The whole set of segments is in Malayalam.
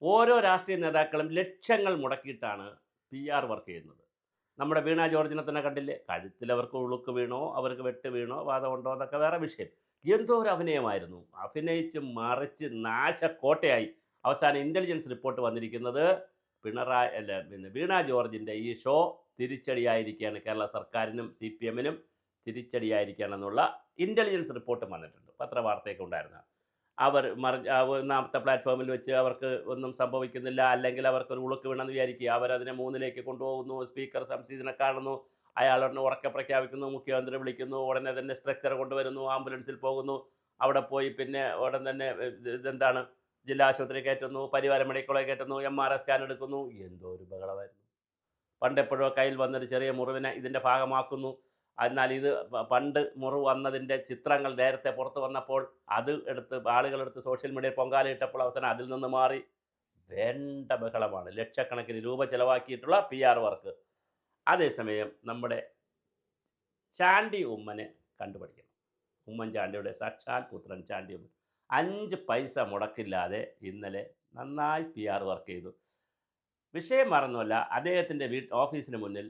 ഓരോ രാഷ്ട്രീയ നേതാക്കളും ലക്ഷങ്ങൾ മുടക്കിയിട്ടാണ് PR വർക്ക് ചെയ്യുന്നത്. നമ്മുടെ വീണ ജോർജിനെ തന്നെ കണ്ടില്ലേ? കഴുത്തിൽ അവർക്ക് ഉളുക്ക് വീണോ, അവർക്ക് വെട്ട് വീണോ, വാതമുണ്ടോ എന്നൊക്കെ വേറെ വിഷയം. എന്തോ ഒരു അഭിനയമായിരുന്നു. അഭിനയിച്ച് മറിച്ച് നാശക്കോട്ടയായി. അവസാനം ഇന്റലിജൻസ് റിപ്പോർട്ട് വന്നിരിക്കുന്നത് പിണറായി അല്ല പിന്നെ വീണ ജോർജിൻ്റെ ഈ ഷോ തിരിച്ചടിയായിരിക്കുകയാണ്. കേരള സർക്കാരിനും CPMനും തിരിച്ചടിയായിരിക്കുകയാണെന്നുള്ള ഇന്റലിജൻസ് റിപ്പോർട്ടും വന്നിട്ടുണ്ട്. പത്രവാർത്തയൊക്കെ ഉണ്ടായിരുന്നതാണ്. അവർ ഒന്നാമത്തെ പ്ലാറ്റ്ഫോമിൽ വെച്ച് അവർക്ക് ഒന്നും സംഭവിക്കുന്നില്ല, അല്ലെങ്കിൽ അവർക്കൊരു ഉളുക്ക് വീണെന്ന് വിചാരിക്കുക. അവരതിനെ 3ലേക്ക് കൊണ്ടുപോകുന്നു. സ്പീക്കർ ശംസീദിനെ കാണുന്നു. അയാളൊന്ന് ഉറക്കെ പ്രഖ്യാപിക്കുന്നു. മുഖ്യമന്ത്രി വിളിക്കുന്നു. ഉടനെ തന്നെ സ്ട്രെച്ചർ കൊണ്ടുവരുന്നു. ആംബുലൻസിൽ പോകുന്നു. അവിടെ പോയി പിന്നെ ഉടൻ തന്നെ ഇതെന്താണ്, ജില്ലാ ആശുപത്രി കയറ്റുന്നു. പരിവാരം മെഡിക്കൽ കോളേജ് കയറ്റുന്നു. MRI സ്കാൻ എടുക്കുന്നു. എന്തോ ഒരു ബഹളമായിരുന്നു. പണ്ടെപ്പോഴോ കയ്യിൽ വന്നൊരു ചെറിയ മുറിവിനെ ഇതിൻ്റെ ഭാഗമാക്കുന്നു. എന്നാൽ ഇത് പണ്ട് മുറിവ് വന്നതിൻ്റെ ചിത്രങ്ങൾ നേരത്തെ പുറത്ത് വന്നപ്പോൾ അത് എടുത്ത് ആളുകളെടുത്ത് സോഷ്യൽ മീഡിയയിൽ പൊങ്കാലയിട്ടപ്പോൾ അവസാനം അതിൽ നിന്ന് മാറി വേണ്ട ബഹളമാണ്. ലക്ഷക്കണക്കിന് രൂപ ചിലവാക്കിയിട്ടുള്ള PR വർക്ക്. അതേസമയം നമ്മുടെ ചാണ്ടി ഉമ്മനെ കണ്ടുപഠിക്കണം. ഉമ്മൻചാണ്ടിയുടെ സാക്ഷാൽ പുത്രൻ ചാണ്ടി ഉമ്മൻ 5 പൈസ മുടക്കില്ലാതെ ഇന്നലെ നന്നായി PR വർക്ക് ചെയ്തു. വിഷയം മറന്നുമല്ല, അദ്ദേഹത്തിൻ്റെ ഓഫീസിന് മുന്നിൽ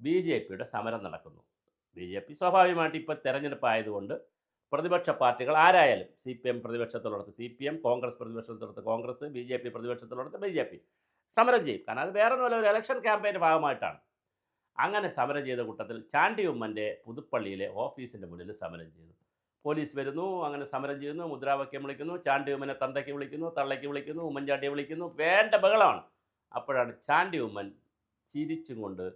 BJPയുടെ സമരം നടക്കുന്നു. BJP സ്വാഭാവികമായിട്ട് ഇപ്പോൾ തെരഞ്ഞെടുപ്പായതുകൊണ്ട് പ്രതിപക്ഷ പാർട്ടികൾ ആരായാലും CPM പ്രതിപക്ഷത്തുള്ളിടത്ത് CPM, Congress പ്രതിപക്ഷത്തുള്ളിടത്ത് Congress, BJP പ്രതിപക്ഷത്തുള്ളിടത്ത് BJP സമരം ചെയ്യും. കാരണം അത് വേറെ ഒന്നുമല്ല, ഒരു ഇലക്ഷൻ ക്യാമ്പയിൻ്റെ ഭാഗമായിട്ടാണ്. അങ്ങനെ സമരം ചെയ്ത കൂട്ടത്തിൽ ചാണ്ടി ഉമ്മൻ്റെ പുതുപ്പള്ളിയിലെ ഓഫീസിൻ്റെ മുന്നിൽ സമരം ചെയ്തു. പോലീസ് വരുന്നു, അങ്ങനെ സമരം ചെയ്യുന്നു, മുദ്രാവാക്യം വിളിക്കുന്നു, ചാണ്ടി ഉമ്മനെ തന്തയ്ക്ക് വിളിക്കുന്നു, തള്ളയ്ക്ക് വിളിക്കുന്നു, ഉമ്മൻചാണ്ടിയെ വിളിക്കുന്നു, വേണ്ട ബഹളമാണ്. അപ്പോഴാണ് ചാണ്ടി ഉമ്മൻ ചിരിച്ചും കൊണ്ട്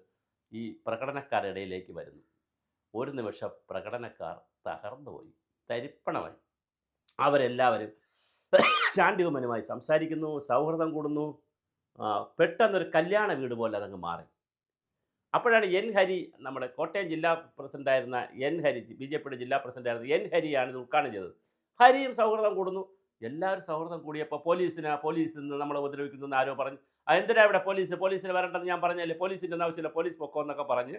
ഈ പ്രകടനക്കാരുടെ ഇടയിലേക്ക് വരുന്നു. ഒരു നിമിഷം പ്രകടനക്കാർ തകർന്നുപോയി, തരിപ്പണമായി. അവരെല്ലാവരും ചാണ്ടി ഉമ്മനുമായി സംസാരിക്കുന്നു, സൗഹൃദം കൂടുന്നു. പെട്ടെന്നൊരു കല്യാണ വീട് പോലെ അതങ്ങ് മാറി. അപ്പോഴാണ് N. ഹരി, നമ്മുടെ കോട്ടയം ജില്ലാ പ്രസിഡൻ്റായിരുന്ന N. ഹരി, BJPയുടെ ജില്ലാ പ്രസിഡൻ്റായിരുന്ന N. ഹരിയാണ് ഇത് ഉദ്ഘാടനം ചെയ്തത്. ഹരിയും സൗഹൃദം കൂടുന്നു. എല്ലാവരും സൗഹൃദം കൂടിയപ്പോൾ പോലീസിൽ നിന്ന് നമ്മളെ ഉപദ്രവിക്കുന്നു എന്ന് ആരോ പറഞ്ഞു. എന്തിനാ ഇവിടെ പോലീസിന് വരണ്ടെന്ന് ഞാൻ പറഞ്ഞല്ലേ, പോലീസിൻ്റെ ഒന്നും ആവശ്യമില്ല, പോലീസ് പൊക്കോ എന്നൊക്കെ പറഞ്ഞ്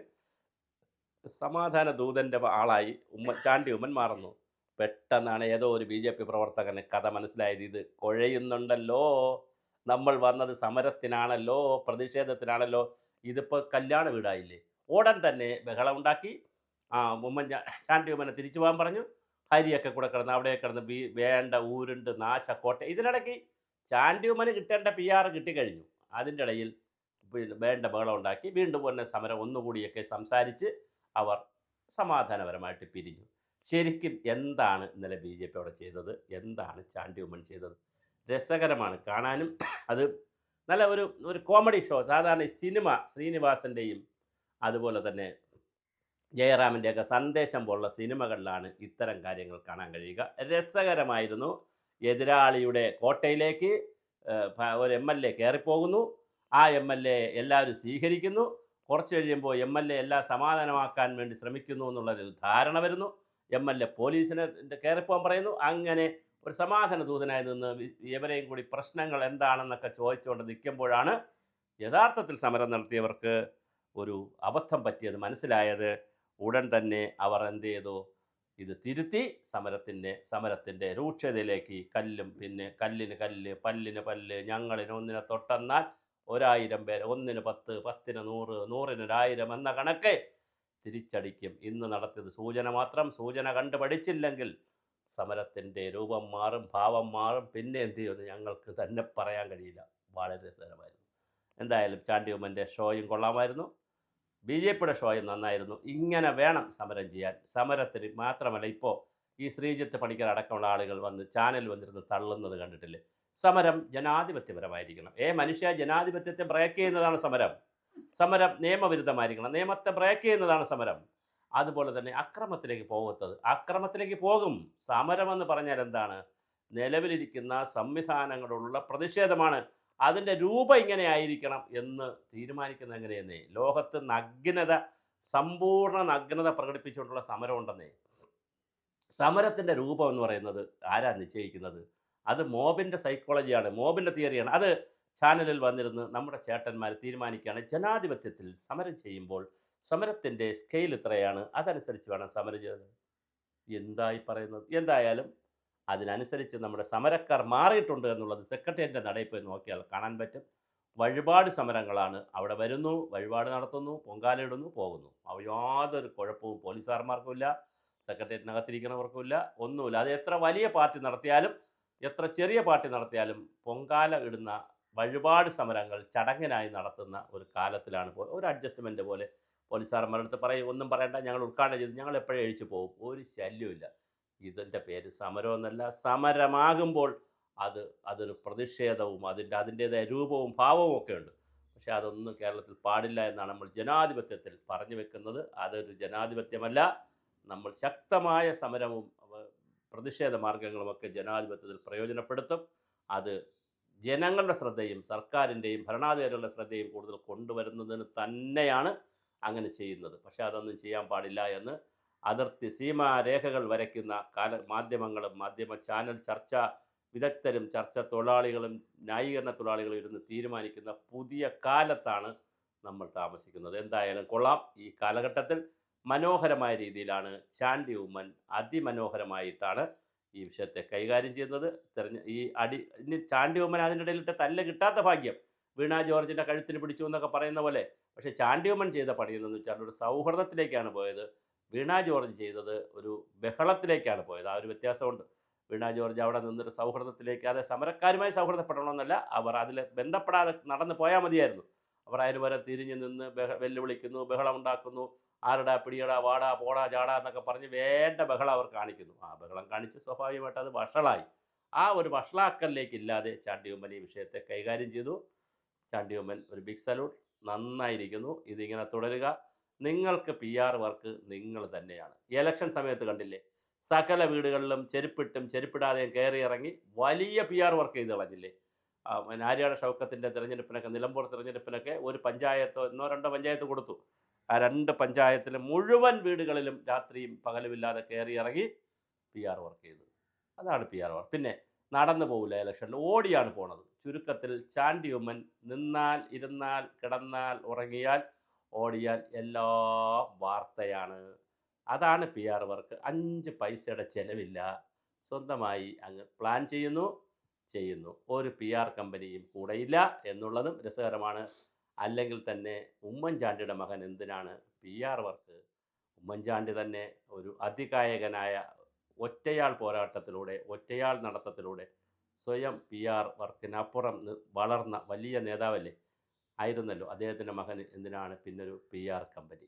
സമാധാന ദൂതൻ്റെ ആളായി ചാണ്ടി ഉമ്മൻ മാറുന്നു. പെട്ടെന്നാണ് ഏതോ ഒരു BJP പ്രവർത്തകന് കഥ മനസ്സിലായത്. ഇത് കുഴയുന്നുണ്ടല്ലോ, നമ്മൾ വന്നത് സമരത്തിനാണല്ലോ, പ്രതിഷേധത്തിനാണല്ലോ, ഇതിപ്പോൾ കല്യാണ വീടായില്ലേ. ഉടൻ തന്നെ ബഹളം ഉണ്ടാക്കി. ചാണ്ടി ഉമ്മനെ തിരിച്ചു പോകാൻ പറഞ്ഞു. ഹരിയൊക്കെ കൂടെ കിടന്ന് അവിടെ കിടന്ന് വേണ്ട ഊരുണ്ട് നാശക്കോട്ട. ഇതിനിടയ്ക്ക് ചാണ്ടി ഉമ്മന് കിട്ടേണ്ട PR കിട്ടിക്കഴിഞ്ഞു. അതിൻ്റെ ഇടയിൽ വേണ്ട ബഹളം ഉണ്ടാക്കി. വീണ്ടും തന്നെ സമരം ഒന്നുകൂടിയൊക്കെ സംസാരിച്ച് അവർ സമാധാനപരമായിട്ട് പിരിഞ്ഞു. ശരിക്കും എന്താണ് ഇന്നലെ BJP അവിടെ ചെയ്തത്, എന്താണ് ചാണ്ടി ഉമ്മൻ ചെയ്തത്? രസകരമാണ് കാണാനും. അത് നല്ല ഒരു കോമഡി ഷോ. സാധാരണ സിനിമ ശ്രീനിവാസൻ്റെയും അതുപോലെ തന്നെ ജയറാമിൻ്റെയൊക്കെ സന്ദേശം പോലുള്ള സിനിമകളിലാണ് ഇത്തരം കാര്യങ്ങൾ കാണാൻ കഴിയുക. രസകരമായിരുന്നു. എതിരാളിയുടെ കോട്ടയിലേക്ക് ഒരു MLA കയറിപ്പോകുന്നു. ആ MLA എല്ലാവരും സ്വീകരിക്കുന്നു. കുറച്ച് കഴിയുമ്പോൾ MLA എല്ലാം സമാധാനമാക്കാൻ വേണ്ടി ശ്രമിക്കുന്നു എന്നുള്ളൊരു ധാരണ വരുന്നു. MLA പോലീസിനെ കയറിപ്പോകാൻ പറയുന്നു. അങ്ങനെ ഒരു സമാധാന ദൂതനായി നിന്ന് ഇവരെയും കൂടി പ്രശ്നങ്ങൾ എന്താണെന്നൊക്കെ ചോദിച്ചുകൊണ്ട് നിൽക്കുമ്പോഴാണ് യഥാർത്ഥത്തിൽ സമരം നടത്തിയവർക്ക് ഒരു അബദ്ധം പറ്റിയത് മനസ്സിലായത്. ഉടൻ തന്നെ അവർ എന്ത് ചെയ്തു, ഇത് തിരുത്തി സമരത്തിൻ്റെ രൂക്ഷതയിലേക്ക് പിന്നെ കല്ലിന് കല്ല്, പല്ലിന് പല്ല്, ഞങ്ങളിന് ഒന്നിനെ തൊട്ടെന്നാൽ 1000 പേര്, 1-ന് 10, 10-ന് 100, 100-ന് 1000 എന്ന കണക്ക് തിരിച്ചടിക്കും. ഇന്ന് നടത്തിയത് സൂചന മാത്രം. സൂചന കണ്ടു പഠിച്ചില്ലെങ്കിൽ സമരത്തിൻ്റെ രൂപം മാറും, ഭാവം മാറും. പിന്നെ എന്ത് ചെയ്യുമെന്ന് ഞങ്ങൾക്ക് തന്നെ പറയാൻ കഴിയില്ല. വളരെ രസകരമായിരുന്നു. എന്തായാലും ചാണ്ടി ഉമ്മൻ്റെ ഷോയും കൊള്ളാമായിരുന്നു, BJPയുടെ ഷോയും നന്നായിരുന്നു. ഇങ്ങനെ വേണം സമരം ചെയ്യാൻ. സമരത്തിന് മാത്രമല്ല, ഇപ്പോൾ ഈ ശ്രീജിത്ത് പണിക്കർ അടക്കമുള്ള ആളുകൾ വന്ന് ചാനൽ വന്നിരുന്ന് തള്ളുന്നത് കണ്ടിട്ടില്ലേ? സമരം ജനാധിപത്യപരമായിരിക്കണം. മനുഷ്യ, ജനാധിപത്യത്തെ ബ്രേക്ക് ചെയ്യുന്നതാണ് സമരം. സമരം നിയമവിരുദ്ധമായിരിക്കണം. നിയമത്തെ ബ്രേക്ക് ചെയ്യുന്നതാണ് സമരം. അതുപോലെ തന്നെ അക്രമത്തിലേക്ക് പോകും. സമരമെന്ന് പറഞ്ഞാൽ എന്താണ്? നിലവിലിരിക്കുന്ന സംവിധാനങ്ങളോടുള്ള പ്രതിഷേധമാണ്. അതിൻ്റെ രൂപം ഇങ്ങനെ ആയിരിക്കണം എന്ന് തീരുമാനിക്കുന്നത് എങ്ങനെയെന്നേ? ലോകത്ത് സമ്പൂർണ്ണ നഗ്നത പ്രകടിപ്പിച്ചുകൊണ്ടുള്ള സമരം ഉണ്ടെന്നേ. സമരത്തിൻ്റെ രൂപം എന്ന് പറയുന്നത് ആരാ നിശ്ചയിക്കുന്നത്? അത് മോബിൻ്റെ സൈക്കോളജിയാണ്, മോബിൻ്റെ തിയറിയാണ്. അത് ചാനലിൽ വന്നിരുന്ന് നമ്മുടെ ചേട്ടന്മാർ തീരുമാനിക്കുകയാണ്. ജനാധിപത്യത്തിൽ സമരം ചെയ്യുമ്പോൾ സമരത്തിൻ്റെ സ്കെയിൽ ഇത്രയാണ്, അതനുസരിച്ച് വേണം സമരം ചെയ്യുന്നത്. എന്തായി പറയുന്നത്? എന്തായാലും അതിനനുസരിച്ച് നമ്മുടെ സമരക്കാർ മാറിയിട്ടുണ്ട് എന്നുള്ളത് സെക്രട്ടേറിയറ്റിൻ്റെ നടയിൽ പോയി നോക്കിയാൽ കാണാൻ പറ്റും. വഴിപാട് സമരങ്ങളാണ്. അവിടെ വരുന്നു, വഴിപാട് നടത്തുന്നു, പൊങ്കാലയിടുന്നു, പോകുന്നു. യാതൊരു കുഴപ്പവും പോലീസുകാരന്മാർക്കുമില്ല, സെക്രട്ടേറിയറ്റിനകത്തിരിക്കുന്നവർക്കുമില്ല, ഒന്നുമില്ല. അത് എത്ര വലിയ പാർട്ടി നടത്തിയാലും എത്ര ചെറിയ പാർട്ടി നടത്തിയാലും പൊങ്കാല ഇടുന്ന വഴിപാട് സമരങ്ങൾ ചടങ്ങിനായി നടത്തുന്ന ഒരു കാലത്തിലാണ് ഒരു അഡ്ജസ്റ്റ്മെൻറ്റ് പോലെ പോലീസുകാരന്മാരുടെ അടുത്ത് പറയും, ഒന്നും പറയണ്ട, ഞങ്ങൾ ഉദ്ഘാടനം ചെയ്ത് ഞങ്ങൾ എപ്പോഴും എഴിച്ചു പോകും, ഒരു ശല്യമില്ല. ഇതിൻ്റെ പേര് സമരമെന്നല്ല. സമരമാകുമ്പോൾ അതൊരു പ്രതിഷേധവും അതിൻ്റേതായ രൂപവും ഭാവവും ഒക്കെ ഉണ്ട്. പക്ഷേ അതൊന്നും കേരളത്തിൽ പാടില്ല എന്നാണ് നമ്മൾ ജനാധിപത്യത്തിൽ പറഞ്ഞു വെക്കുന്നത്. അതൊരു ജനാധിപത്യമല്ല. നമ്മൾ ശക്തമായ സമരവും പ്രതിഷേധ മാർഗങ്ങളുമൊക്കെ ജനാധിപത്യത്തിൽ പ്രയോജനപ്പെടുത്തും. അത് ജനങ്ങളുടെ ശ്രദ്ധയും സർക്കാരിൻ്റെയും ഭരണാധികാരികളുടെ ശ്രദ്ധയും കൂടുതൽ കൊണ്ടുവരുന്നതിന് തന്നെയാണ് അങ്ങനെ ചെയ്യുന്നത്. പക്ഷേ അതൊന്നും ചെയ്യാൻ പാടില്ല എന്ന് അതിർത്തി സീമാരേഖകൾ വരയ്ക്കുന്ന മാധ്യമങ്ങളും മാധ്യമ ചാനൽ ചർച്ചാ വിദഗ്ധരും ചർച്ച തൊഴിലാളികളും ന്യായീകരണ തൊഴിലാളികളും ഇരുന്ന് തീരുമാനിക്കുന്ന പുതിയ കാലത്താണ് നമ്മൾ താമസിക്കുന്നത്. എന്തായാലും കൊള്ളാം. ഈ കാലഘട്ടത്തിൽ മനോഹരമായ രീതിയിലാണ് ചാണ്ടി ഉമ്മൻ അതിമനോഹരമായിട്ടാണ് ഈ വിഷയത്തെ കൈകാര്യം ചെയ്യുന്നത്. ഇനി ചാണ്ടി ഉമ്മൻ അതിനിടയിലിട്ട് തല്ല് കിട്ടാത്ത ഭാഗ്യം. വീണ ജോർജിൻ്റെ കഴുത്തിന് പിടിച്ചു എന്നൊക്കെ പറയുന്ന പോലെ. പക്ഷേ ചാണ്ടി ഉമ്മൻ ചെയ്ത പണി എന്ന് വെച്ചാൽ ഒരു സൗഹൃദത്തിലേക്കാണ് പോയത്. വീണ ജോർജ് ചെയ്തത് ഒരു ബഹളത്തിലേക്കാണ് പോയത്. ആ ഒരു വ്യത്യാസമുണ്ട്. വീണ ജോർജ് അവിടെ നിന്നൊരു സൗഹൃദത്തിലേക്ക്, അത് സമരക്കാരുമായി സൗഹൃദപ്പെടണമെന്നല്ല, അവർ അതിൽ ബന്ധപ്പെടാതെ നടന്നു പോയാൽ മതിയായിരുന്നു. അവർ അതിന് പകരം തിരിഞ്ഞു നിന്ന് വെല്ലുവിളിക്കുന്നു, ബഹളം ഉണ്ടാക്കുന്നു, ആരടാ പിടിയടാ വാടാ പോടാ ചാടാ എന്നൊക്കെ പറഞ്ഞ് വേണ്ട ബഹളം അവർ കാണിക്കുന്നു. ആ ബഹളം കാണിച്ച് സ്വാഭാവികമായിട്ട് അത് വഷളായി. ആ ഒരു വഷളാക്കലിലേക്ക് ഇല്ലാതെ ചാണ്ടി ഉമ്മൻ ഈ വിഷയത്തെ കൈകാര്യം ചെയ്തു. ചാണ്ടി ഉമ്മൻ ഒരു ബിഗ് സല്യൂട്ട്. നന്നായിരിക്കുന്നു. ഇതിങ്ങനെ തുടരുക. നിങ്ങൾക്ക് PR വർക്ക് നിങ്ങൾ തന്നെയാണ്. ഇലക്ഷൻ സമയത്ത് കണ്ടില്ലേ, സകല വീടുകളിലും ചെരുപ്പിട്ടും ചെരുപ്പിടാതെയും കയറി ഇറങ്ങി വലിയ PR വർക്ക് ചെയ്ത് കളഞ്ഞില്ലേ. ആര്യാട ഷൗക്കത്തിൻ്റെ തിരഞ്ഞെടുപ്പിനൊക്കെ, നിലമ്പൂർ തിരഞ്ഞെടുപ്പിനൊക്കെ ഒരു പഞ്ചായത്തോ 1-2 പഞ്ചായത്ത് കൊടുത്തു. ആ 2 പഞ്ചായത്തിലെ മുഴുവൻ വീടുകളിലും രാത്രിയും പകലുമില്ലാതെ കയറി ഇറങ്ങി PR വർക്ക് ചെയ്തു. അതാണ് PR വർക്ക്. പിന്നെ നടന്നു പോകില്ല ഇലക്ഷനിൽ, ഓടിയാണ് പോണത്. ചുരുക്കത്തിൽ ചാണ്ടി ഉമ്മൻ നിന്നാൽ ഇരുന്നാൽ കിടന്നാൽ ഉറങ്ങിയാൽ ഓടിയാൽ എല്ലാം വാർത്തയാണ്. അതാണ് PR വർക്ക്. 5 പൈസയുടെ ചിലവില്ല. സ്വന്തമായി അങ്ങ് പ്ലാൻ ചെയ്യുന്നു. ഒരു PR കമ്പനിയും കൂടെയില്ല എന്നുള്ളതും രസകരമാണ്. അല്ലെങ്കിൽ തന്നെ ഉമ്മൻചാണ്ടിയുടെ മകൻ എന്തിനാണ് PR വർക്ക്? ഉമ്മൻചാണ്ടി തന്നെ ഒരു അതികായകനായ ഒറ്റയാൾ പോരാട്ടത്തിലൂടെ, ഒറ്റയാൾ നടത്തത്തിലൂടെ സ്വയം PR വർക്കിനപ്പുറം വളർന്ന വലിയ നേതാവല്ലേ ആയിരുന്നല്ലോ. അദ്ദേഹത്തിൻ്റെ മകൻ എന്തിനാണ് പിന്നൊരു PR കമ്പനി?